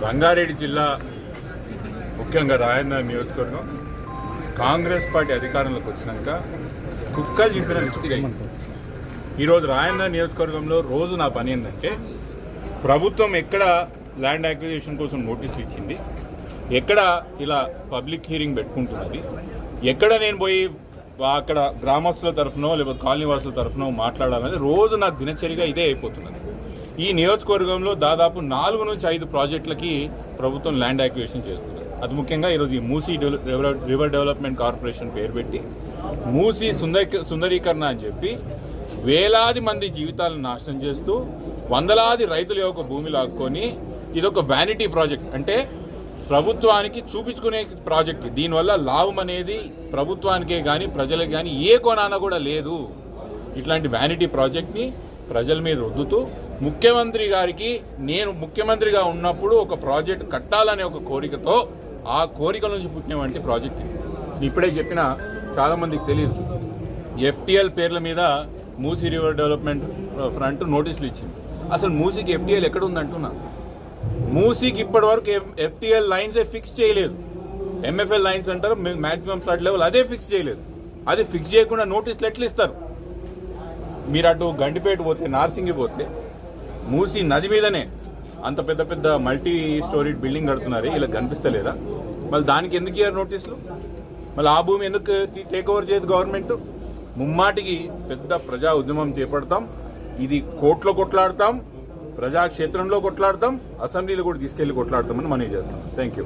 రంగారెడ్డి జిల్లా ముఖ్యంగా రాయన్న నియోజకవర్గం కాంగ్రెస్ పార్టీ అధికారంలోకి వచ్చినాక కుక్కలు చింపిన లిస్టుగా అయింది. ఈరోజు రాయన్న నియోజకవర్గంలో రోజు నా పని ఏంటంటే ప్రభుత్వం ఎక్కడ ల్యాండ్ అక్విజిషన్ కోసం నోటీసులు ఇచ్చింది, ఎక్కడ ఇలా పబ్లిక్ హీరింగ్ పెట్టుకుంటున్నది, ఎక్కడ నేను పోయి అక్కడ గ్రామస్తుల తరఫునో లేకపోతే కాలనీ వాసుల తరఫునో మాట్లాడాలనేది రోజు నాకు దినచర్యగా ఇదే అయిపోతున్నది. ఈ నియోజకవర్గంలో దాదాపు 4 నుంచి 5 ప్రాజెక్టులకి ప్రభుత్వం ల్యాండ్ అక్విజిషన్ చేస్తుంది. అది ముఖ్యంగా ఈరోజు ఈ మూసీ రివర్ డెవలప్మెంట్ కార్పొరేషన్ పేరు పెట్టి మూసీ సుందరీకరణ అని చెప్పి వేలాది మంది జీవితాలను నాశనం చేస్తూ వందలాది రైతుల యొక్క భూమి లాక్కొని ఇదొక వ్యానిటీ ప్రాజెక్ట్, అంటే ప్రభుత్వానికి చూపించుకునే ప్రాజెక్ట్. దీనివల్ల లాభం అనేది ప్రభుత్వానికే కానీ ప్రజలకు కానీ ఏ కోణాన కూడా లేదు. ఇట్లాంటి వ్యానిటీ ప్రాజెక్ట్ని ప్రజల మీద రుద్దుతూ ముఖ్యమంత్రి గారికి నేను ముఖ్యమంత్రిగా ఉన్నప్పుడు ఒక ప్రాజెక్ట్ కట్టాలనే ఒక కోరికతో ఆ కోరిక నుంచి పుట్టినటువంటి ప్రాజెక్ట్. ఇప్పుడే చెప్పిన చాలామందికి తెలియదు, ఎఫ్టీఎల్ పేర్ల మీద మూసీ రివర్ డెవలప్మెంట్ ఫ్రంట్ నోటీసులు ఇచ్చింది. అసలు మూసీకి ఎఫ్టీఎల్ ఎక్కడ ఉందంటున్నా? మూసీకి ఇప్పటివరకు ఎఫ్టీఎల్ లైన్సే ఫిక్స్ చేయలేదు. ఎంఎఫ్ఎల్ లైన్స్ అంటారు, మ్యాక్సిమం ఫ్లడ్ లెవెల్, అదే ఫిక్స్ చేయలేదు. అది ఫిక్స్ చేయకుండా నోటీసులు ఎట్లా ఇస్తారు? మీరు అటు గండిపేట పోతే, నార్సింగి పోతే మూసీ నది మీదనే అంత పెద్ద పెద్ద మల్టీ స్టోరీడ్ బిల్డింగ్ కడుతున్నారు, ఇలా కనిపిస్తలేదా? మళ్ళీ దానికి ఎందుకు ఇయ్యారు నోటీసులు? మళ్ళీ ఆ భూమి ఎందుకు టేక్ ఓవర్ చేయదు గవర్నమెంట్? ముమ్మాటికి పెద్ద ప్రజా ఉద్యమం చేపడతాం, ఇది కోర్టులో కొట్లాడతాం, ప్రజాక్షేత్రంలో కొట్లాడతాం, అసెంబ్లీలో కూడా తీసుకెళ్లి కొట్లాడతామని మనవి చేస్తాం. Thank you.